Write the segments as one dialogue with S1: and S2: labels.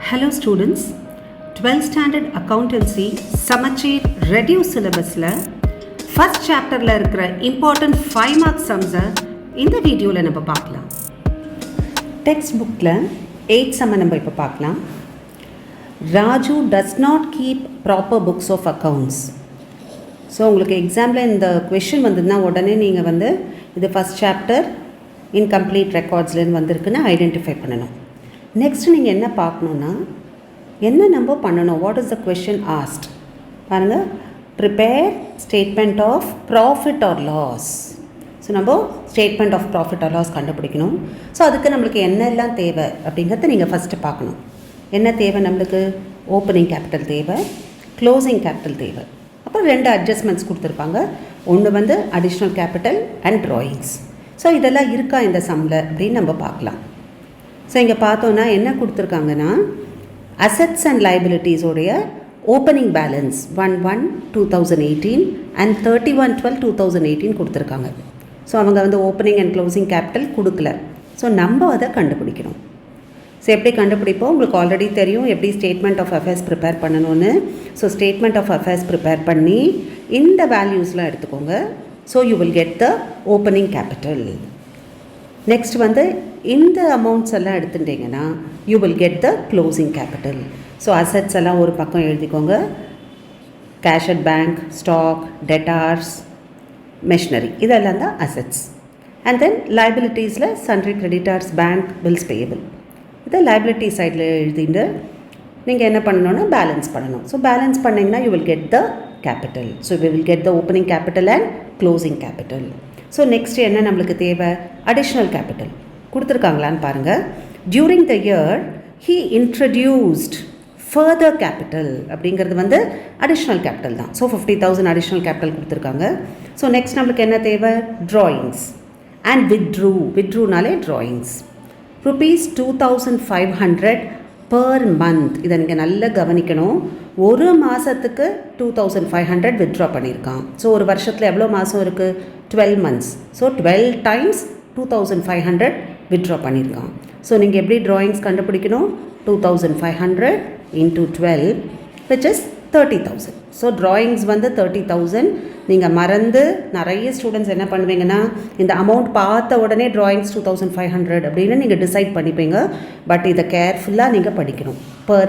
S1: Hello students, 12th standard accountancy samacheer reduced syllabusல first chapterல இருக்கிற important 5 mark sums இந்த வீடியோல நம்ம பார்க்கலாம். டெக்ஸ்ட் புக்ல 8 sum நம்ம இப்ப பார்க்கலாம். Raju does not keep proper books of accounts. So உங்களுக்கு எக்ஸாம்பிள் இந்த கொஷின் வந்ததுன்னா உடனே நீங்கள் வந்து இது ஃபஸ்ட் சாப்டர் இன்கம்ப்ளீட் ரெக்கார்ட்ஸ்லேருந்து வந்திருக்குன்னு ஐடென்டிஃபை பண்ணணும். நெக்ஸ்ட் நீங்கள் என்ன பார்க்கணுன்னா என்ன நம்ம பண்ணணும், what is the question asked பாருங்கள். Prepare statement of profit or loss. So நம்ம statement of profit or loss கண்டுபிடிக்கணும். ஸோ அதுக்கு நம்மளுக்கு என்னெல்லாம் தேவை அப்படிங்கிறத நீங்கள் ஃபஸ்ட்டு பார்க்கணும். என்ன தேவை நம்மளுக்கு? ஓப்பனிங் கேபிட்டல் தேவை, க்ளோசிங் கேபிட்டல் தேவை. அப்புறம் 2 அட்ஜஸ்ட்மெண்ட்ஸ் கொடுத்துருப்பாங்க. ஒன்று வந்து additional capital and drawings. So இதெல்லாம் இருக்கா இந்த சம்மில் அப்படின்னு நம்ம பார்க்கலாம். ஸோ இங்கே பார்த்தோன்னா என்ன கொடுத்துருக்காங்கன்னா அசெட்ஸ் அண்ட் லைபிலிட்டிஸோடைய ஓப்பனிங் பேலன்ஸ் 1/1/2018 அண்ட் 31/12/2018 கொடுத்துருக்காங்க. ஸோ அவங்க வந்து ஓப்பனிங் அண்ட் க்ளோசிங் கேபிட்டல் கொடுக்கல. ஸோ நம்ம அதை கண்டுபிடிக்கணும். ஸோ எப்படி கண்டுபிடிப்போம்? உங்களுக்கு ஆல்ரெடி தெரியும் எப்படி ஸ்டேட்மெண்ட் ஆஃப் அஃபேர்ஸ் ப்ரிப்பேர் பண்ணணும்னு. So statement of affairs prepare பண்ணி இந்த வேல்யூஸ்லாம் எடுத்துக்கோங்க. So you will get the opening capital. Next வந்து இந்த அமௌண்ட்ஸ் எல்லாம் எடுத்துட்டிங்கன்னா you will get the closing capital. So assets எல்லாம் ஒரு பக்கம் எழுதிக்கோங்க. Cash at bank, stock, debtors, machinery, இதெல்லாம் தான் அசெட்ஸ். அண்ட் தென் லைபிலிட்டிஸில் sundry creditors, bank, bills payable, இதை லைபிலிட்டி சைடில் எழுதிட்டு நீங்கள் என்ன பண்ணணும்னா பேலன்ஸ் பண்ணணும். ஸோ பேலன்ஸ் பண்ணிங்கன்னா you will get the capital. So we will get the opening capital and closing capital. So next என்ன நம்மளுக்கு தேவை? அடிஷ்னல் கேபிட்டல் கொடுத்துருக்காங்களான்னு பாருங்கள். During the year he introduced further capital அப்படிங்கிறது வந்து அடிஷ்னல் கேபிட்டல் தான். ஸோ 50,000 அடிஷ்னல் கேபிட்டல் கொடுத்துருக்காங்க. So next நம்மளுக்கு என்ன தேவை? ட்ராயிங்ஸ் அண்ட் வித்ட்ரூனாலே ட்ராயிங்ஸ். ₹2,500 per month. இதை நீங்கள் நல்லா கவனிக்கணும். ஒரு மாதத்துக்கு 2,500 வித்ட்ரா பண்ணியிருக்கான். ஸோ ஒரு வருஷத்தில் எவ்வளோ மாதம் இருக்குது? 12 months. ஸோ 12 times 2,500 வித்ட்ரா பண்ணியிருக்கான். ஸோ நீங்கள் எப்படி ட்ராயிங்ஸ் கண்டுபிடிக்கணும்? 2,500 into 12 which is 30,000. So drawings வந்து 30,000. நீங்கள் மறந்து நிறைய ஸ்டூடெண்ட்ஸ் என்ன பண்ணுவீங்கன்னா இந்த அமௌண்ட் பார்த்த உடனே ட்ராயிங்ஸ் 2,500 அப்படின்னு நீங்கள் டிசைட் பண்ணிப்பீங்க. பட் இதை கேர்ஃபுல்லாக நீங்கள் படிக்கணும். per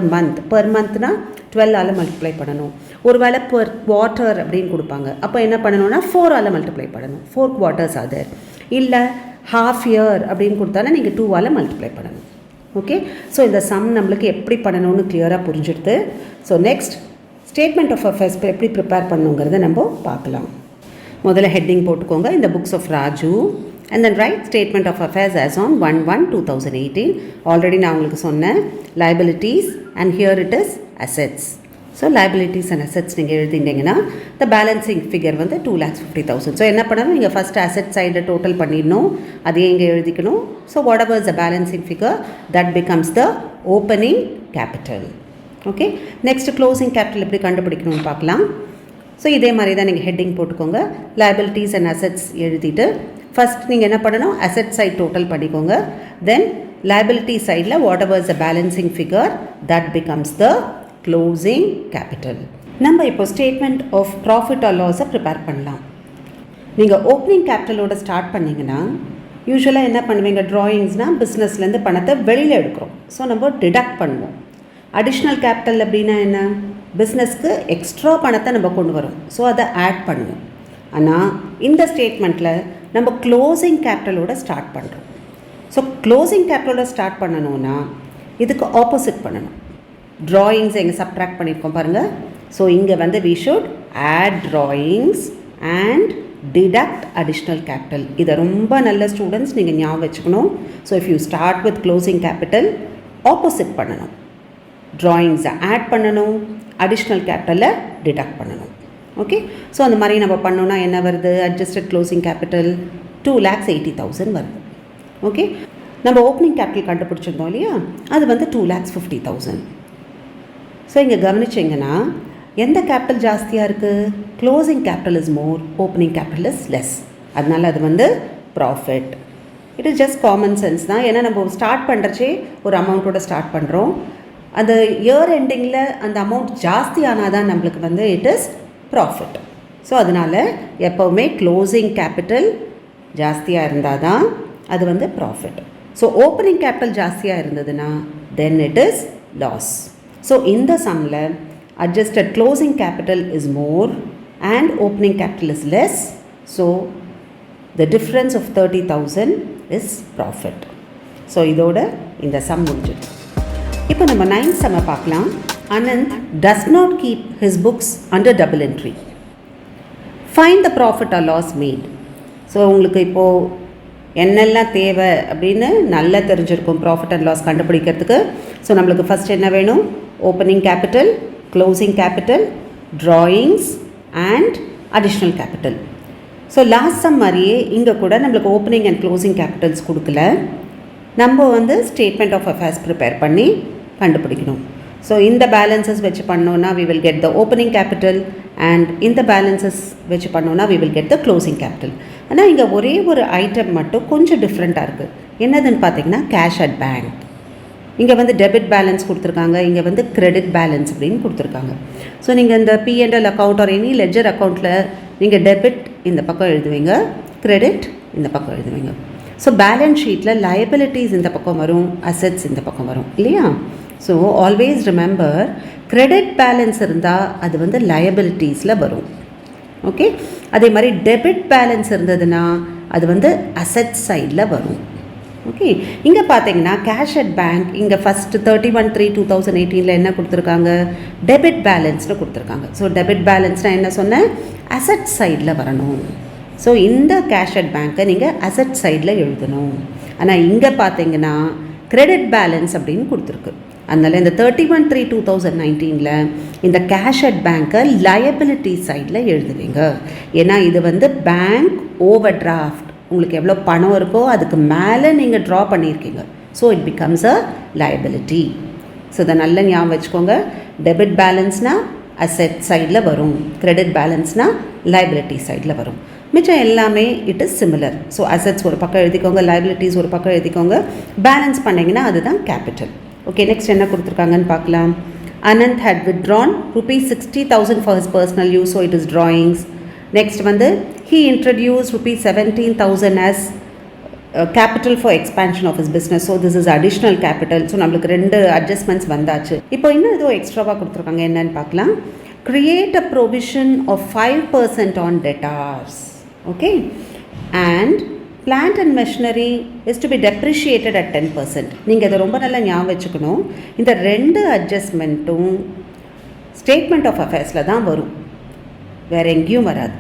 S1: மந்த்னா 12ஆல் மல்டிப்ளை பண்ணணும். ஒருவேளை per quarter அப்படின்னு கொடுப்பாங்க. அப்போ என்ன பண்ணணும்னா 4ஆல் மல்டிப்ளை பண்ணணும். 4 quarters அது. இல்லை half year அப்படின்னு கொடுத்தாலும் நீங்கள் 2ஆல் மல்டிப்ளை பண்ணணும். ஓகே. ஸோ இந்த சம் நம்மளுக்கு எப்படி பண்ணணும்னு கிளியராக புரிஞ்சுடுது. So next statement of affairs எப்படி ப்ரிப்பேர் பண்ணுங்கிறத நம்ம பார்க்கலாம். முதல்ல ஹெட்டிங் போட்டுக்கோங்க, இந்த books of Raju, and then write statement of affairs as on 1/1/2018. Already நான் உங்களுக்கு சொன்னேன் liabilities and here it is assets. So liabilities and assets நீங்கள் எழுதிட்டிங்கன்னா த பேலன்சிங் ஃபிகர் வந்து 2,50,000. ஸோ என்ன பண்ணணும்? நீங்கள் ஃபஸ்ட்டு அசெட் சைடை டோட்டல் பண்ணிடணும். அதையே இங்கே எழுதிக்கணும். So what ever is the balancing figure that becomes the opening capital. Okay. Next closing capital எப்படி கண்டுபிடிக்கணும்னு பார்க்கலாம். ஸோ இதே மாதிரி தான் நீங்கள் ஹெட்டிங் போட்டுக்கோங்க. லைபிலிட்டிஸ் அண்ட் அசெட்ஸ் எழுதிட்டு ஃபஸ்ட் நீங்கள் என்ன பண்ணணும்? அசெட் சைட் டோட்டல் பண்ணிக்கோங்க. தென் லைபிலிட்டி சைடில் whatever is the balancing figure that becomes the closing capital. நம்ம இப்போ ஸ்டேட்மெண்ட் ஆஃப் ப்ராஃபிட் ஆர் லாஸை ப்ரிப்பேர் பண்ணலாம். நீங்கள் ஓப்பனிங் கேபிட்டலோட ஸ்டார்ட் பண்ணிங்கன்னா யூஸ்வலாக என்ன பண்ணுவீங்க? ட்ராயிங்ஸ்னால் பிஸ்னஸ்லேருந்து பணத்தை வெளியில் எடுக்கிறோம். ஸோ நம்ம டிடக்ட் பண்ணுவோம். அடிஷ்னல் கேபிட்டல் அப்படின்னா என்ன? பிஸ்னஸ்க்கு எக்ஸ்ட்ரா பணத்தை நம்ம கொண்டு வரோம். ஸோ அதை ஆட் பண்ணுவோம். ஆனால் இந்த ஸ்டேட்மெண்ட்டில் நம்ம க்ளோசிங் கேபிட்டலோட ஸ்டார்ட் பண்ணுறோம். ஸோ க்ளோசிங் கேபிட்டலோட ஸ்டார்ட் பண்ணணும்னா இதுக்கு ஆப்போசிட் பண்ணணும். ட்ராயிங்ஸ் எங்கே சப்ட்ராக்ட் பண்ணியிருக்கோம் பாருங்கள். ஸோ இங்கே வந்து we should add drawings and deduct additional capital. இதை ரொம்ப நல்ல ஸ்டூடெண்ட்ஸ் நீங்கள் ஞாபகம் வச்சுக்கணும். So if you start with closing capital opposite பண்ணணும். ட்ராயிங்ஸை ஆட் பண்ணணும், அடிஷ்னல் கேபிட்டலை டிடக்ட் பண்ணணும். ஓகே. ஸோ அந்த மாதிரி நம்ம பண்ணோன்னா என்ன வருது? அட்ஜஸ்டட் க்ளோசிங் கேபிட்டல் 2,80,000 வருது. ஓகே. நம்ம ஓப்பனிங் கேபிட்டல் கண்டுபிடிச்சிருந்தோம் இல்லையா, அது வந்து 2,50,000. ஸோ இங்கே கவனிச்சிங்கன்னா எந்த கேபிட்டல் ஜாஸ்தியாக இருக்குது? Closing capital is more, opening capital is less. அதனால் அது வந்து profit. It is just common sense தான். ஏன்னா நம்ம ஸ்டார்ட் பண்ணுறச்சே ஒரு அமௌண்ட்டோட ஸ்டார்ட் பண்ணுறோம். அந்த இயர் எண்டிங்கில் அந்த அமௌண்ட் ஜாஸ்தி ஆனால் தான் நம்மளுக்கு வந்து இட் இஸ் ப்ராஃபிட். ஸோ அதனால் எப்போவுமே க்ளோசிங் கேபிட்டல் ஜாஸ்தியாக இருந்தால் தான் அது வந்து ப்ராஃபிட். ஸோ ஓப்பனிங் கேபிட்டல் ஜாஸ்தியாக இருந்ததுன்னா then it is loss. So இந்த சம்மில் adjusted closing capital is more and opening capital is less. So the difference of 30,000 is profit. So இதோட இந்த sum முடிஞ்சிது. இப்போ நம்ம 9th sum பார்க்கலாம். Anand does not keep his books under double entry. Find the profit or loss made. So உங்களுக்கு இப்போது என்னெல்லாம் தேவை அப்படின்னு நல்லா தெரிஞ்சிருக்கும் ப்ராஃபிட் அண்ட் லாஸ் கண்டுபிடிக்கிறதுக்கு. ஸோ நம்மளுக்கு ஃபஸ்ட் என்ன வேணும்? Opening capital, closing capital, drawings and additional capital. So last some மாதிரியே இங்கே கூட நம்மளுக்கு ஓப்பனிங் அண்ட் க்ளோசிங் கேபிட்டல்ஸ் கொடுக்கல. நம்ம வந்து ஸ்டேட்மெண்ட் ஆஃப் அஃபேர்ஸ் ப்ரிப்பேர் பண்ணி கண்டுபிடிக்கணும். ஸோ இந்த பேலன்சஸ் வச்சு பண்ணோன்னா we will get the opening capital and இந்த பேலன்சஸ் வச்சு பண்ணோன்னா we will get the closing capital. ஆனால் இங்கே ஒரே ஒரு ஐட்டம் மட்டும் கொஞ்சம் டிஃப்ரெண்ட்டாக இருக்குது. என்னதுன்னு பார்த்தீங்கன்னா கேஷ் அட் பேங்க். இங்கே வந்து டெபிட் பேலன்ஸ் கொடுத்துருக்காங்க, இங்கே வந்து கிரெடிட் பேலன்ஸ் அப்படின்னு கொடுத்துருக்காங்க. ஸோ நீங்கள் இந்த P&L account or any ledger அக்கௌண்ட்டில் நீங்கள் டெபிட் இந்த பக்கம் எழுதுவீங்க, கிரெடிட் இந்த பக்கம் எழுதுவீங்க. ஸோ பேலன்ஸ் ஷீட்டில் லயபிலிட்டிஸ் இந்த பக்கம் வரும், அசெட்ஸ் இந்த பக்கம் வரும் இல்லையா? So always remember credit balance இருந்தால் அது வந்து லயபிலிட்டிஸில் வரும். ஓகே, அதே மாதிரி டெபிட் பேலன்ஸ் இருந்ததுன்னா அது வந்து அசெட் சைடில் வரும். ஓகே, இங்கே பார்த்தீங்கன்னா கேஷ் அட் பேங்க் இங்கே ஃபஸ்ட்டு 31/3/2018 என்ன கொடுத்துருக்காங்க? டெபிட் பேலன்ஸ்னு கொடுத்துருக்காங்க. ஸோ டெபிட் பேலன்ஸ்னால் என்ன சொன்னேன்? அசெட் சைடில் வரணும். ஸோ இந்த கேஷ் அட் பேங்க்கை நீங்கள் அசெட் சைடில் எழுதணும். ஆனால் இங்கே பார்த்தீங்கன்னா கிரெடிட் பேலன்ஸ் அப்படின்னு கொடுத்துருக்கு. அதனால் இந்த 31/3/2019 இந்த கேஷ் அட் பேங்க்கை லயபிலிட்டி சைடில் எழுதுவீங்க. ஏன்னா இது வந்து பேங்க் ஓவர் டிராஃப்ட், உங்களுக்கு எவ்வளோ பணம் இருக்கோ அதுக்கு மேலே நீங்கள் ட்ரா பண்ணியிருக்கீங்க. So it becomes a liability. So இதை நல்ல ஞாபகம் வச்சுக்கோங்க. டெபிட் பேலன்ஸ்னால் அசெட் சைடில் வரும், கிரெடிட் பேலன்ஸ்னால் லயபிலிட்டி சைடில் வரும். மிச்சம் எல்லாமே it is similar. So assets ஒரு பக்கம் எழுதிக்கோங்க, லயபிலிட்டிஸ் ஒரு பக்கம் எழுதிக்கோங்க. பேலன்ஸ் பண்ணிங்கன்னா அதுதான் கேபிட்டல். ஓகே, நெக்ஸ்ட் என்ன கொடுத்துருக்காங்கன்னு பார்க்கலாம். Anand had withdrawn ₹60,000 for his personal use, so it is drawings. Next வந்து he introduced ₹17,000 as capital for expansion of his business, so this is additional capital. So நம்மளுக்கு 2 adjustments வந்தாச்சு. இப்போ இன்னும் ஏதோ எக்ஸ்ட்ராவாக கொடுத்துருக்காங்க, என்னன்னு பார்க்கலாம். Create a provision of 5% on debtors. Okay, and plant and machinery is to be depreciated at 10%. நீங்கள் இதை ரொம்ப நல்லா ஞாபகம் வச்சுக்கணும். இந்த 2 அட்ஜஸ்ட்மெண்ட்டும் ஸ்டேட்மெண்ட் ஆஃப் அஃபேர்ஸில் தான் வரும், வேறு எங்கேயும் வராது.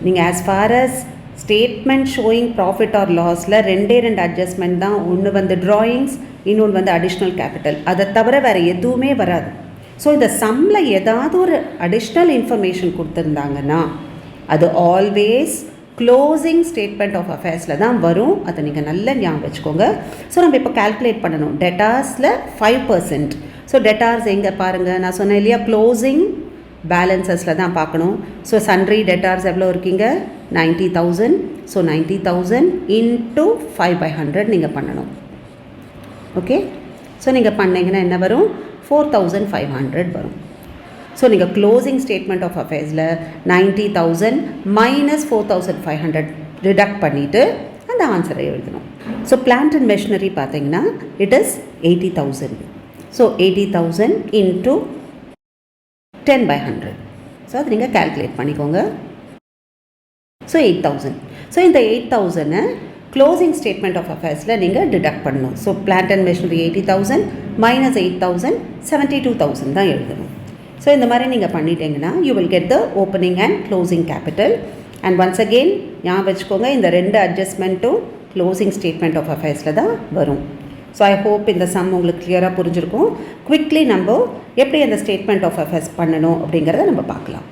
S1: நீங்கள் as far as statement showing profit or லாஸில் 2 அட்ஜஸ்ட்மெண்ட் தான். ஒன்று வந்து ட்ராயிங்ஸ், இன்னொன்று வந்து அடிஷ்னல் கேபிட்டல். அதை தவிர வேறு எதுவுமே வராது. ஸோ இந்த சம்மில் ஏதாவது ஒரு அடிஷ்னல் இன்ஃபர்மேஷன் கொடுத்துருந்தாங்கன்னா அது ஆல்வேஸ் க்ளோசிங் ஸ்டேட்மெண்ட் ஆஃப் அஃபேர்ஸில் தான் வரும். அதை நீங்கள் நல்லா ஞாபகம் வச்சுக்கோங்க. ஸோ நம்ம இப்போ கால்குலேட் பண்ணணும். டெட்டார்ஸில் 5%. ஸோ டெட்டார்ஸ் எங்கே பாருங்கள், நான் சொன்னேன் இல்லையா, க்ளோசிங் பேலன்சஸில் தான் பார்க்கணும். ஸோ சன்ட்ரி டெட்டார்ஸ் எவ்வளோ இருக்கீங்க? 90,000. ஸோ 90,000 இன்ட்டு 5/100 நீங்கள் பண்ணணும். ஓகே, ஸோ நீங்கள் பண்ணிங்கன்னா என்ன வரும்? 4,500 வரும். ஸோ நீங்கள் க்ளோசிங் ஸ்டேட்மெண்ட் ஆஃப் அஃபேர்ஸில் 90,000 மைனஸ் 4,500 டிடக்ட் பண்ணிவிட்டு அந்த ஆன்சரை எழுதணும். ஸோ பிளான்ட் அண்ட் மெஷினரி பார்த்தீங்கன்னா it is 80,000. So 80,000 into 10/100. So அது நீங்கள் கால்குலேட் பண்ணிக்கோங்க. ஸோ 8,000. ஸோ இந்த 8,000 க்ளோசிங் ஸ்டேட்மெண்ட் ஆஃப் அஃபேர்ஸில் நீங்கள் டிடக்ட் பண்ணணும். So plant and machinery 80,000 minus 8,000 72,000 தான் எழுதணும். ஸோ இந்த மாதிரி நீங்கள் பண்ணிட்டீங்கன்னா you will get the opening and closing capital. And once again ஞாபகம் வச்சுக்கோங்க, இந்த 2 அட்ஜஸ்ட்மெண்ட்டும் க்ளோசிங் ஸ்டேட்மெண்ட் ஆஃப் அஃபேர்ஸில் தான் வரும். ஸோ ஐ ஹோப் இந்த சம் உங்களுக்கு கிளியராக புரிஞ்சிருக்கும். குவிக்லி நம்ம எப்படி அந்த ஸ்டேட்மெண்ட் ஆஃப் அஃபேர்ஸ் பண்ணணும் அப்படிங்கிறத நம்ம பார்க்கலாம்.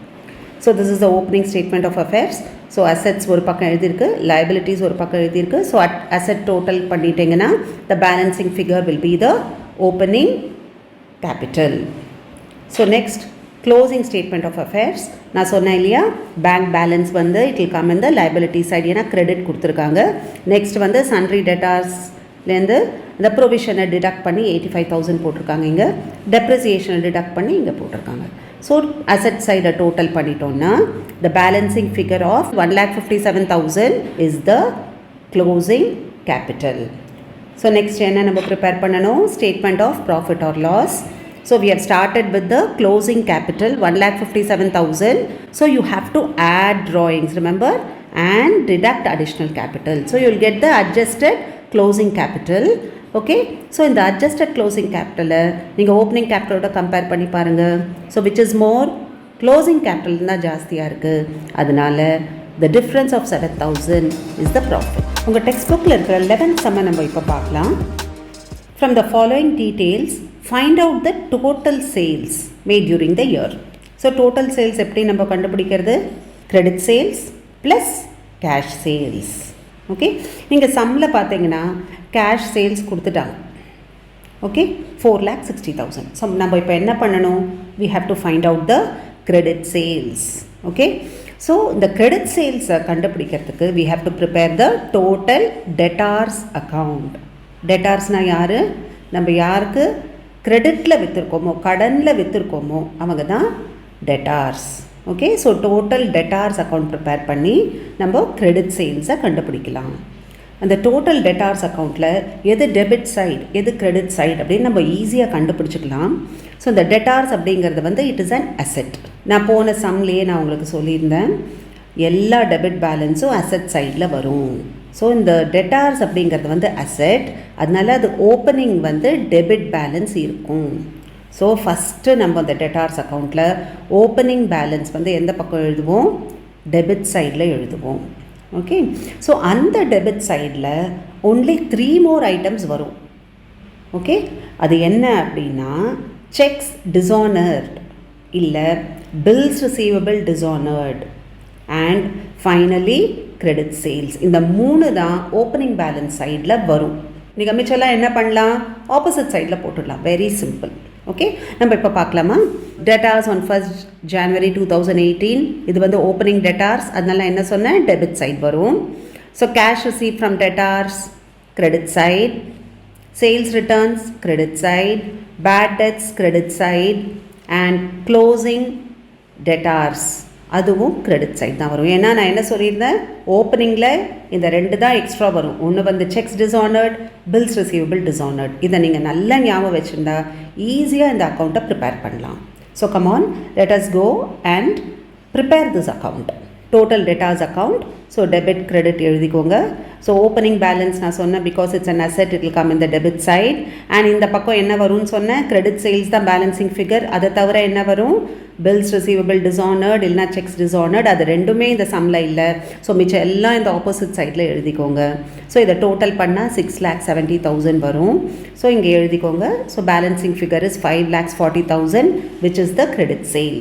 S1: So this is the opening statement of affairs. So assets ஒரு பக்கம் எழுதியிருக்கு, லயபிலிட்டிஸ் ஒரு பக்கம் எழுதியிருக்கு. ஸோ அசெட் டோட்டல் பண்ணிட்டீங்கன்னா the balancing figure will be the opening capital. So next closing statement of affairs. நான் சொன்னேன் இல்லையா, பேங்க் பேலன்ஸ் வந்து இட் வில் கம் இந்த லயபிலிட்டி சைடு, ஏன்னா கிரெடிட் கொடுத்துருக்காங்க. நெக்ஸ்ட் வந்து சன்ட்ரி டெட்டார்ஸ்லேருந்து அந்த ப்ரொவிஷனை டிடக்ட் பண்ணி 85,000 போட்டிருக்காங்க, இங்கே டெப்ரிசியேஷனை டிடக்ட் பண்ணி இங்கே போட்டிருக்காங்க. ஸோ அசெட் சைடை டோட்டல் பண்ணிட்டோம்னா the balancing figure of 1,57,000 is the closing capital. So next என்ன நம்ம ப்ரிப்பேர் பண்ணணும்? Statement of profit or loss. So we have started with the closing capital 1,57,000. So you have to add drawings, remember, and deduct additional capital. So you will get the adjusted closing capital. Okay, so in the adjusted closing capital நீங்கள் opening capital ஓட compare பண்ணி பாருங்க. So which is more? Closing capital தான் ஜாஸ்தியாக இருக்குது, அதனால the difference of 7,000 is the profit. உங்கள் text புக்கில் இருக்கிற 11th sum நம்ம இப்போ பார்க்கலாம். From the following details, find out the total sales made during the year. So total sales எப்படி நம்ம கண்டுபிடிக்கிறது? Credit sales plus cash sales. Okay, நீங்கள் சம்மில் பார்த்தீங்கன்னா கேஷ் சேல்ஸ் கொடுத்துட்டாங்க. ஓகே, 4,60,000. ஸோ நம்ம இப்போ என்ன பண்ணணும்? we have to find out the credit sales. Okay, so இந்த credit சேல்ஸை கண்டுபிடிக்கிறதுக்கு we have to prepare the total debtors account. டெட்டார்ஸ்னால் யார்? நம்ம யாருக்கு கிரெடிட்டில் விற்றுருக்கோமோ, கடனில் விற்றுருக்கோமோ அவங்க தான் debtors. Okay, so total debtors account prepare பண்ணி நம்ம கிரெடிட் சேல்ஸை கண்டுபிடிக்கலாம். அந்த டோட்டல் டெட்டார்ஸ் அக்கௌண்ட்டில் எது டெபிட் சைடு எது கிரெடிட் சைடு அப்படின்னு நம்ம ஈஸியாக கண்டுபிடிச்சிக்கலாம். ஸோ இந்த டெட்டார்ஸ் அப்படிங்கிறது வந்து இட் இஸ் அன் அசெட். நான் போன சம்லேயே நான் உங்களுக்கு சொல்லியிருந்தேன், எல்லா டெபிட் பேலன்ஸும் அசெட் சைடில் வரும். ஸோ இந்த டெட்டார்ஸ் அப்படிங்கிறது வந்து அசெட், அதனால அது ஓப்பனிங் வந்து டெபிட் பேலன்ஸ் இருக்கும். ஸோ ஃபஸ்ட்டு நம்ம அந்த டெட்டார்ஸ் அக்கௌண்ட்டில் ஓப்பனிங் பேலன்ஸ் வந்து எந்த பக்கம் எழுதுவோம்? டெபிட் சைடில் எழுதுவோம். ஓகே, ஸோ அந்த டெபிட் சைடில் ஒன்லி 3 more items வரும். ஓகே, அது என்ன அப்படின்னா செக்ஸ் டிஸானர்ட், இல்லை bills receivable dishonoured, and finally credit sales. இந்த 3 தான் ஓப்பனிங் பேலன்ஸ் சைடில் வரும். நீங்கள் மிச்சம்லாம் என்ன பண்ணலாம்? ஆப்போசிட் சைடில் போட்டுடலாம். Very simple. ஓகே, நம்ம இப்போ பார்க்கலாமா? டெட்டார்ஸ் on 1st January 2018 இது வந்து ஓப்பனிங் டெட்டார்ஸ், அதனால என்ன சொன்னேன்? டெபிட் சைட் வரும். So cash receive from debtors credit side, sales returns credit side, bad debts credit side, and closing debtors அதுவும் கிரெடிட் சைட் தான் வரும். ஏன்னா நான் என்ன சொல்லியிருந்தேன், ஓப்பனிங்கில் இந்த 2 தான் எக்ஸ்ட்ரா வரும். ஒன்று வந்து செக்ஸ் டிஸானர்ட், பில்ஸ் ரிசீவபிள் டிஸானர்ட். இதை நீங்கள் நல்லா ஞாபகம் வச்சுருந்தா ஈஸியாக இந்த அக்கௌண்ட்டை ப்ரிப்பேர் பண்ணலாம். So come on, let us go and prepare this account. Total debtors account. So debit credit எழுதிக்கோங்க. ஸோ ஓப்பனிங் பேலன்ஸ் நான் சொன்னேன், because it's an asset, it will come in the debit side. And இந்த பக்கம் என்ன வரும்னு சொன்னேன்? Credit sales தான் balancing figure. அதை தவிர என்ன வரும்? பில்ஸ் ரிசீவபிள் டிஸானர்ட் இல்லைனா செக்ஸ் டிஸானர்ட். அது ரெண்டுமே இந்த சம்மில் இல்லை. ஸோ மிச்சம் எல்லாம் இந்த ஆப்போசிட் சைடில் எழுதிக்கோங்க. ஸோ இதை டோட்டல் பண்ணால் 6,70,000 வரும். ஸோ இங்கே எழுதிக்கோங்க. So balancing figure is 5,40,000 which is the credit sale.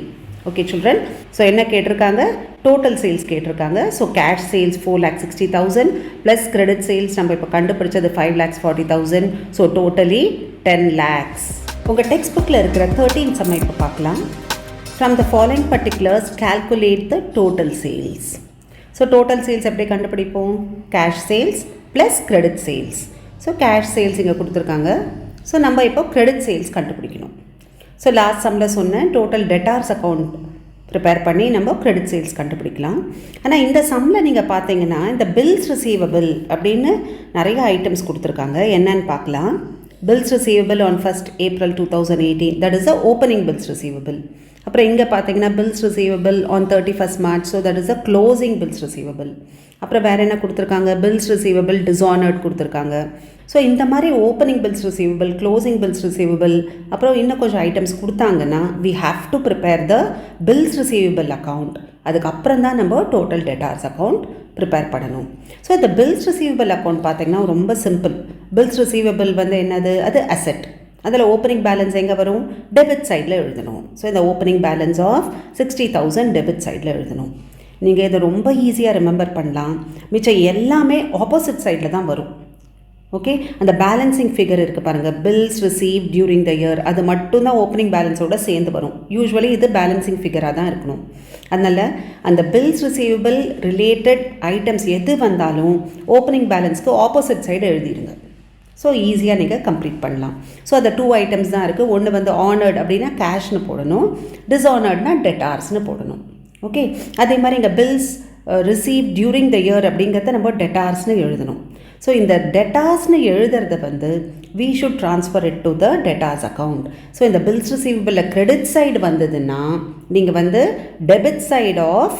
S1: Okay children, so என்ன கேட்டிருக்காங்க? டோட்டல் சேல்ஸ் கேட்டிருக்காங்க. So cash sales 4,60,000 plus credit sales நம்ம இப்போ கண்டுபிடிச்சது 5,40,000. So totally 10 lakhs. உங்கள் டெக்ஸ்ட் புக்கில் இருக்கிற 13th sum இப்போ பார்க்கலாம். From the following particulars, calculate the total sales. So total sales எப்படி கண்டுபிடிப்போம்? Cash sales plus credit sales. So cash sales இங்கே கொடுத்துருக்காங்க. ஸோ நம்ம இப்போ credit sales கண்டுபிடிக்கணும். ஸோ லாஸ்ட் சம்மில் சொன்னேன், டோட்டல் டெட்டார்ஸ் அக்கௌண்ட் ப்ரிப்பேர் பண்ணி நம்ம கிரெடிட் சேல்ஸ் கண்டுபிடிக்கலாம். ஆனால் இந்த சம்மில் நீங்கள் பார்த்தீங்கன்னா இந்த பில்ஸ் ரிசீவபிள் அப்படின்னு நிறைய ஐட்டம்ஸ் கொடுத்துருக்காங்க. என்னன்னு பார்க்கலாம். Bills receivable on 1st April 2018, that is the opening bills receivable. அப்புறம் இங்கே பார்த்தீங்கன்னா bills receivable on 31st March, so that is a closing bills receivable. அப்புறம் வேறு என்ன கொடுத்துருக்காங்க? பில்ஸ் ரிசீவபிள் டிஸானர்ட் கொடுத்துருக்காங்க. ஸோ இந்த மாதிரி opening bills receivable, closing bills receivable, அப்புறம் இன்னும் கொஞ்சம் ஐட்டம்ஸ் கொடுத்தாங்கன்னா we have to prepare the bills receivable account. அதுக்கப்புறம் தான் நம்ம டோட்டல் டெட்டார்ஸ் அக்கௌண்ட் ப்ரிப்பேர் பண்ணணும். ஸோ இந்த பில்ஸ் ரிசீவபிள் அக்கௌண்ட் பார்த்தீங்கன்னா ரொம்ப சிம்பிள். பில்ஸ் ரிசீவபிள் வந்து என்னது? அது அசெட். அதில் ஓப்பனிங் பேலன்ஸ் எங்கே வரும்? டெபிட் சைடில் எழுதணும். ஸோ இந்த ஓப்பனிங் பேலன்ஸ் ஆஃப் 60,000 டெபிட் சைடில் எழுதணும். நீங்கள் இதை ரொம்ப ஈஸியாக ரிமெம்பர் பண்ணலாம். மிச்சம் எல்லாமே ஆப்போசிட் சைடில் தான் வரும். ஓகே, அந்த பேலன்சிங் ஃபிகர் இருக்குது பாருங்கள், bills receive during the year, அது மட்டும்தான் ஓப்பனிங் பேலன்ஸோடு சேர்ந்து வரும். யூஸ்வலி இது பேலன்சிங் ஃபிகராக தான் இருக்கணும். அதனால் அந்த பில்ஸ் ரிசீவபிள் ரிலேட்டட் ஐட்டம்ஸ் எது வந்தாலும் ஓப்பனிங் பேலன்ஸ்க்கு ஆப்போசிட் சைடு எழுதிடுங்க. ஸோ ஈஸியாக நீங்கள் கம்ப்ளீட் பண்ணலாம். ஸோ அந்த 2 ஐட்டம்ஸ் தான் இருக்குது. ஒன்று வந்து ஆனர்ட் அப்படின்னா கேஷ்னு போடணும், டிஸானர்ட்னா டெட்டார்ஸ்னு போடணும். ஓகே, அதே மாதிரி இங்கே bills receive during the year அப்படிங்கிறத நம்ம டெட்டார்ஸ்னு எழுதணும். ஸோ இந்த டெட்டார்ஸ்னு எழுதுறத வந்து we should transfer it to the debtors account. So இந்த பில்ஸ் ரிசீவபிளில் கிரெடிட் சைடு வந்ததுன்னா நீங்கள் வந்து debit side of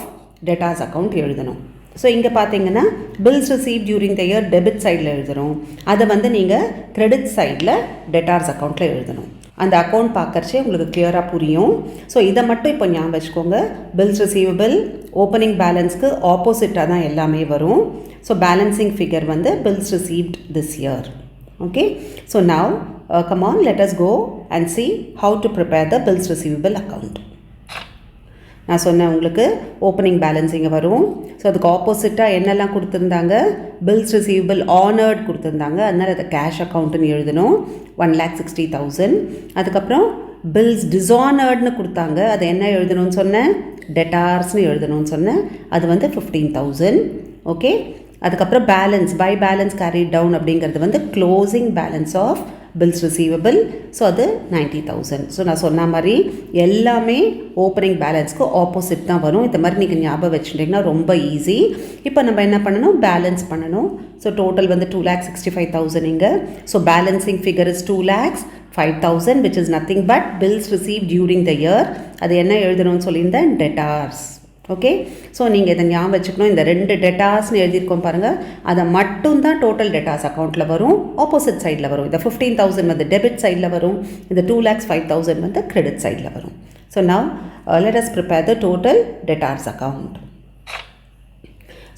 S1: debtors account எழுதணும். ஸோ இங்கே பார்த்தீங்கன்னா bills receive during the year debit சைடில் எழுதுகிறோம், அதை வந்து நீங்கள் கிரெடிட் சைடில் டெட்டார்ஸ் அக்கௌண்ட்டில் எழுதணும். அந்த அக்கௌண்ட் பார்க்கறச்சே உங்களுக்கு கிளியராக புரியும். ஸோ இதை மட்டும் இப்போ ஞாபகம் வச்சுக்கோங்க. பில்ஸ் ரிசீவபிள் ஓப்பனிங் பேலன்ஸ்க்கு ஆப்போசிட்டாக தான் எல்லாமே வரும். ஸோ பேலன்சிங் ஃபிகர் வந்து bills received this year. Okay, so now come on, let us go and see how to prepare the bills receivable account. நான் சொன்னேன் உங்களுக்கு ஓப்பனிங் பேலன்ஸ் இங்கே வரும். ஸோ அதுக்கு ஆப்போசிட்டாக என்னெல்லாம் கொடுத்துருந்தாங்க, பில்ஸ் ரிசீவபிள் ஆனர்ட் கொடுத்துருந்தாங்க, அதனால் அதை கேஷ் அக்கௌண்ட்டுன்னு எழுதணும் 1,60,000. அதுக்கப்புறம் பில்ஸ் டிஸானர்ட்னு கொடுத்தாங்க, அது என்ன எழுதணும்னு சொன்னேன், டெட்டார்ஸ்னு எழுதணும்னு சொன்னேன், அது வந்து 15,000. ஓகே, அதுக்கப்புறம் balance by balance carried down அப்படிங்கிறது வந்து closing balance of bills receivable. So அது 90,000. ஸோ நான் சொன்ன மாதிரி எல்லாமே ஓப்பனிங் பேலன்ஸ்க்கு ஆப்போசிட் தான் வரும். இந்த மாதிரி நீங்கள் ஞாபகம் வச்சுட்டிங்கன்னா ரொம்ப ஈஸி. இப்போ நம்ம என்ன பண்ணணும், பேலன்ஸ் பண்ணணும். ஸோ டோட்டல் வந்து 2,65,000 இங்கே. So balancing figure is 2,05,000 which is nothing but bills received during the year. அது என்ன எழுதணும்னு சொல்லியிருந்தேன், டெட்டார்ஸ். ஓகே, ஸோ நீங்கள் இதை ஞாபகம் வச்சுக்கணும். இந்த 2 டெட்டார்ஸ்னு எழுதியிருக்கோம் பாருங்கள், அதை மட்டும்தான் டோட்டல் டெட்டார்ஸ் அக்கௌண்ட்டில் வரும், ஆப்போசிட் சைடில் வரும். இந்த 15,000 வந்து டெபிட் சைடில் வரும், இந்த 2,05,000 வந்து கிரெடிட் சைடில் வரும். So now let us prepare the total debtors account.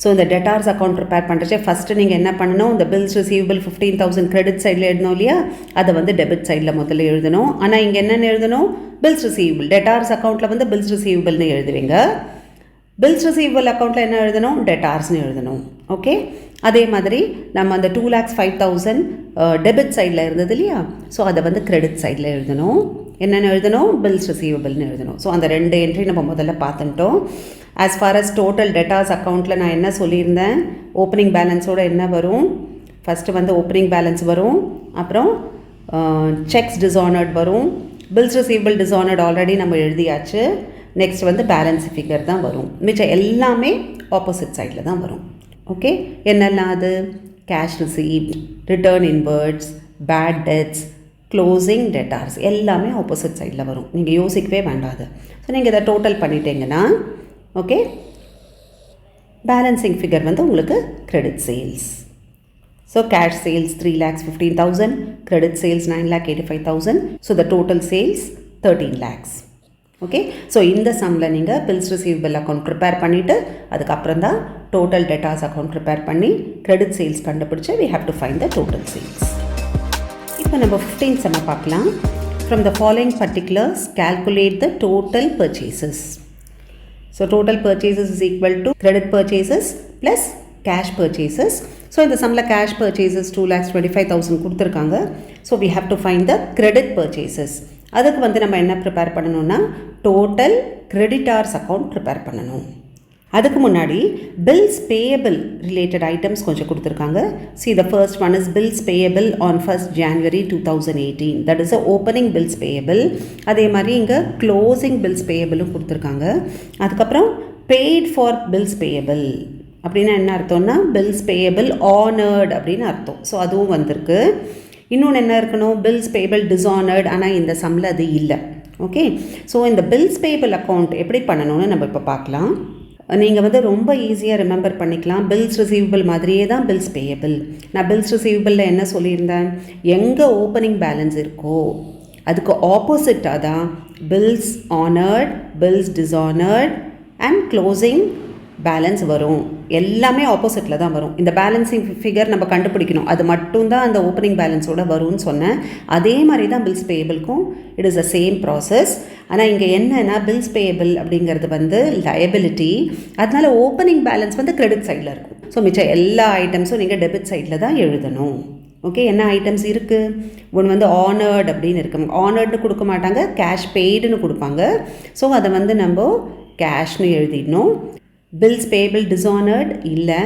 S1: So இந்த டெட்டார்ஸ் அக்கௌண்ட் ப்ரிப்பேர் பண்ணுறச்சே ஃபஸ்ட்டு நீங்கள் என்ன பண்ணணும், இந்த பில்ஸ் ரிசீவபிள் 15,000 கிரெடிட் சைடில் எழுதணும் இல்லையா, அதை வந்து டெபிட் சைடில் முதல்ல எழுதணும். ஆனால் இங்கே என்னென்னு எழுதணும், பில்ஸ் ரிசீவபிள். டெட்டார்ஸ் அக்கௌண்ட்டில் வந்து பில்ஸ் ரிசீவபிள்னு எழுதுவீங்க, பில்ஸ் ரிசீவபிள் அக்கௌண்ட்டில் என்ன எழுதணும், டெட்டார்ஸ்னு எழுதணும். ஓகே, அதே மாதிரி நம்ம அந்த 2,05,000 டெபிட் சைடில் இருந்தது இல்லையா, ஸோ அதை வந்து கிரெடிட் சைடில் எழுதணும். என்னென்னு எழுதணும், பில்ஸ் ரிசீவபிள்னு எழுதணும். ஸோ அந்த 2 என்ட்ரி நம்ம முதல்ல பார்த்துட்டோம். As far as total debtors அக்கௌண்ட்டில் நான் என்ன சொல்லியிருந்தேன், ஓப்பனிங் பேலன்ஸோடு என்ன வரும், ஃபஸ்ட்டு வந்து ஓப்பனிங் பேலன்ஸ் வரும், அப்புறம் செக்ஸ் டிஸானர்ட் வரும், பில்ஸ் ரிசீவபிள் டிஸானர்ட் ஆல்ரெடி நம்ம எழுதியாச்சு. நெக்ஸ்ட் வந்து பேலன்ஸ் ஃபிகர் தான் வரும். மிச்சம் எல்லாமே ஆப்போசிட் சைடில் தான் வரும். ஓகே, என்னெல்லாம் அது, cash received, return inwards, bad debts, closing debtors எல்லாமே ஆப்போசிட் சைடில் வரும். நீங்கள் யோசிக்கவே வேண்டாது. ஸோ நீங்கள் இதை டோட்டல் பண்ணிட்டீங்கன்னா ஓகே, பேலன்சிங் ஃபிகர் வந்து உங்களுக்கு credit sales. So cash sales 3,15,000, credit sales 9,85,000. So the total sales 13 lakhs. Okay, so இந்த சம்மில் நீங்கள் பில்ஸ் ரிசீவபிள் அக்கௌண்ட் ப்ரிப்பேர் பண்ணிவிட்டு அதுக்கப்புறம் தான் டோட்டல் டெட்டார்ஸ் அக்கௌண்ட் ப்ரிப்பேர் பண்ணி கிரெடிட் சேல்ஸ் கண்டுபிடிச்சி we have to find the total sales. இப்போ நம்ம 15th சம் பார்க்கலாம். From the following particulars calculate the total purchases. So total purchases is equal to credit purchases plus cash purchases. So இந்த சம்மில் cash purchases 2,25,000 கொடுத்துருக்காங்க. So we have to find the credit purchases. அதுக்கு வந்து நம்ம என்ன prepare பண்ணணும்னா total creditors account prepare பண்ணணும். அதுக்கு முன்னாடி பில்ஸ் பேயபிள் ரிலேட்டட் ஐட்டம்ஸ் கொஞ்சம் கொடுத்துருக்காங்க. See the first one is bills payable on 1st January 2018. That is a opening bills payable. அதே மாதிரி இங்கே க்ளோசிங் பில்ஸ் பேயபிளும் கொடுத்துருக்காங்க. அதுக்கப்புறம் paid for bills payable அப்படின்னா என்ன அர்த்தம்னா பில்ஸ் பேயபிள் ஆனர்ட் அப்படின்னு அர்த்தம். ஸோ அதுவும் வந்திருக்கு. இன்னொன்று என்ன இருக்கணும், பில்ஸ் பேயபிள் டிஸானர்ட், ஆனால் இந்த சம்மில் அது இல்லை. ஓகே, ஸோ இந்த பில்ஸ் பேயபிள் அக்கௌண்ட் எப்படி பண்ணணும்னு நம்ம இப்போ பார்க்கலாம். நீங்கள் வந்து ரொம்ப ஈஸியாக ரிமெம்பர் பண்ணிக்கலாம். பில்ஸ் ரிசீவபிள் மாதிரியே தான் பில்ஸ் பேயபிள். நான் பில்ஸ் ரிசீவபிளில் என்ன சொல்லியிருந்தேன், எங்கே ஓப்பனிங் பேலன்ஸ் இருக்கோ அதுக்கு ஆப்போசிட்டாக தான் bills honoured, bills dishonoured and closing balance வரும். எல்லாமே ஆப்போசிட்டில் தான் வரும். இந்த பேலன்சிங் ஃபிகர் நம்ம கண்டுபிடிக்கணும், அது மட்டும்தான் அந்த ஓப்பனிங் பேலன்ஸோடு வரும்னு சொன்னேன். அதே மாதிரி தான் பில்ஸ் பேயபிள்க்கும் it is the same process. ஆனால் இங்கே என்னென்னா பில்ஸ் பேயபிள் அப்படிங்கிறது வந்து லயபிலிட்டி, அதனால ஓப்பனிங் பேலன்ஸ் வந்து கிரெடிட் சைடில் இருக்கும். ஸோ மிச்சம் எல்லா ஐட்டம்ஸும் நீங்கள் டெபிட் சைடில் தான் எழுதணும். ஓகே, என்ன ஐட்டம்ஸ் இருக்குது, ஒன்று வந்து ஆனர்ட் அப்படின்னு இருக்கு. ஆனர்ட்னு கொடுக்க மாட்டாங்க, கேஷ் பெய்டுன்னு கொடுப்பாங்க. ஸோ அதை வந்து நம்ம கேஷ்னு எழுதிடணும். பில்ஸ் பேயபிள் டிஸானர்ட் இல்லை,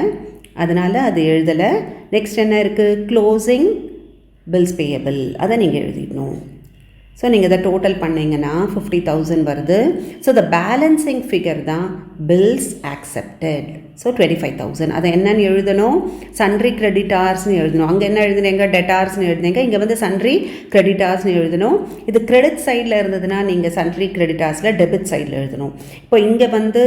S1: அதனால் அது எழுதலை. நெக்ஸ்ட் என்ன இருக்குது, க்ளோசிங் bills payable அதை நீங்கள் எழுதிடணும். ஸோ நீங்கள் இதை டோட்டல் பண்ணிங்கன்னா 50,000 வருது. ஸோ த பேலன்சிங் ஃபிகர் தான் பில்ஸ் ஆக்செப்டட். ஸோ 25,000 அதை என்னன்னு எழுதணும், சன்ட்ரி கிரெடிட்டார்ஸ்னு எழுதணும். அங்கே என்ன எழுதுனீங்க, டெட்டார்ஸ்னு எழுதுனீங்க, இங்கே வந்து சன்ட்ரி கிரெடிட்டார்ஸ்னு எழுதணும். இது கிரெடிட் சைடில் இருந்ததுன்னா நீங்கள் சன்ட்ரி கிரெடிட்டார்ஸில் டெபிட் சைடில் எழுதணும். இப்போ இங்கே வந்து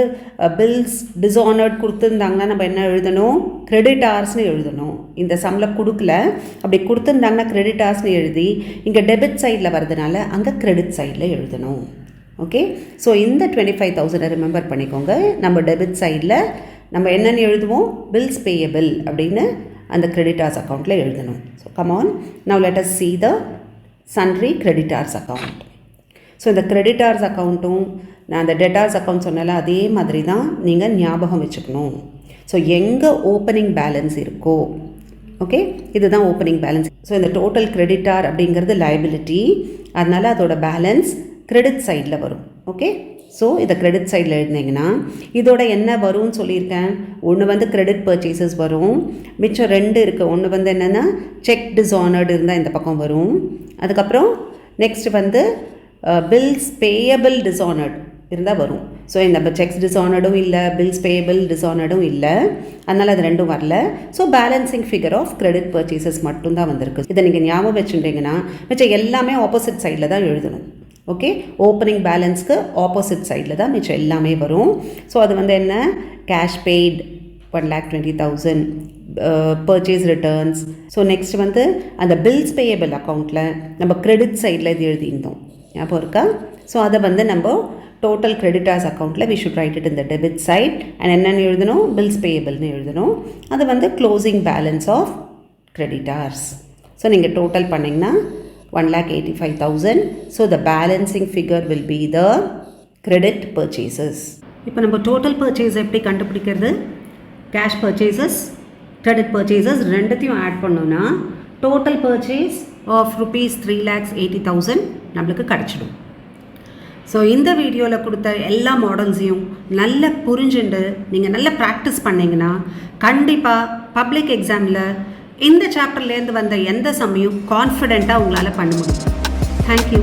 S1: பில்ஸ் டிஸானர்ட் கொடுத்துருந்தாங்கன்னா நம்ம என்ன எழுதணும், கிரெடிட்டார்ஸ்னு எழுதணும். இந்த சம்மில் கொடுக்கல, அப்படி கொடுத்துருந்தாங்கன்னா கிரெடிட்டார்ஸ்னு எழுதி இங்கே டெபிட் சைடில் வரதுனால அங்கே கிரெடிட் சைடில் எழுதணும். ஓகே, ஸோ இந்த 25,000 ரிமெம்பர் பண்ணிக்கோங்க. நம்ம டெபிட் சைடில் நம்ம என்னென்னு எழுதுவோம், பில்ஸ் பேயபிள் அப்படின்னு அந்த கிரெடிட்டார்ஸ் அக்கௌண்ட்டில் எழுதணும். So come on, now let us see the sundry creditors account. So இந்த கிரெடிட்டார்ஸ் அக்கௌண்ட்டும் நான் அந்த டெட்டார்ஸ் அக்கௌண்ட் சொன்னால அதே மாதிரி தான் நீங்கள் ஞாபகம் வச்சுக்கணும். ஸோ எங்கே ஓப்பனிங் பேலன்ஸ் இருக்கோ, ஓகே, இதுதான் ஓப்பனிங் பேலன்ஸ். ஸோ இந்த டோட்டல் கிரெடிட்டார் அப்படிங்கிறது லைபிலிட்டி, அதனால் அதோட பேலன்ஸ் கிரெடிட் சைடில் வரும். ஓகே, ஸோ இதை கிரெடிட் சைடில் எழுதினீங்கன்னா இதோட என்ன வரும்னு சொல்லியிருக்கேன், ஒன்று வந்து கிரெடிட் பர்ச்சேசஸ் வரும், மிச்சம் 2 இருக்குது. ஒன்று வந்து என்னென்னா செக் டிஸானர்டு இருந்தால் இந்த பக்கம் வரும். அதுக்கப்புறம் நெக்ஸ்ட் வந்து பில்ஸ் பேயபிள் டிஸானர்டு இருந்தால் வரும். ஸோ இந்த செக்ஸ் டிஸானர்டும் இல்லை, பில்ஸ் பேயபிள் டிஸானர்டும் இல்லை, அதனால் அது 2 வரல. So balancing figure of credit purchases மட்டும்தான் வந்திருக்கு. இதை நீங்கள் ஞாபகம் வச்சுட்டிங்கன்னா மிச்சம் எல்லாமே ஆப்போசிட் சைடில் தான் எழுதணும். ஓகே, ஓப்பனிங் பேலன்ஸ்க்கு ஆப்போசிட் சைடில் தான் மிச்சம் எல்லாமே வரும். ஸோ அது வந்து என்ன, cash paid 1,20,000, purchase returns. So next வந்து அந்த பில்ஸ் பேயபிள் அக்கௌண்ட்டில் நம்ம கிரெடிட் சைடில் இது எழுதியிருந்தோம், ஞாபகம் இருக்கா? ஸோ அதை வந்து நம்ம டோட்டல் கிரெடிட்டார்ஸ் அக்கௌண்ட்டில் வி ஷுட் ரைட் இட் இந்த டெபிட் சைட் அண்ட் என்னென்னு எழுதணும், பில்ஸ் பேயபிள்னு எழுதணும். அது வந்து closing balance of creditors. So நீங்கள் டோட்டல் பண்ணிங்கன்னா 1,85,000. So the balancing figure will be the credit purchases. இப்போ நம்ம டோட்டல் பர்ச்சேஸ் எப்படி கண்டுபிடிக்கிறது, கேஷ் பர்ச்சேசஸ் கிரெடிட் பர்ச்சேசஸ் ரெண்டுத்தையும் ஆட் பண்ணோன்னா டோட்டல் பர்ச்சேஸ் ஆஃப் ₹3,80,000 நம்மளுக்கு கிடச்சிடும். ஸோ இந்த வீடியோவில் கொடுத்த எல்லா மாடல்ஸையும் நல்லா புரிஞ்சுண்டு நீங்கள் நல்லா ப்ராக்டிஸ் பண்ணிங்கன்னா கண்டிப்பாக பப்ளிக் எக்ஸாமில் இந்த சாப்டர்லேருந்து வந்த எந்த சம்மையும் கான்ஃபிடெண்ட்டாக உங்களால் பண்ண முடியும். தேங்க்யூ.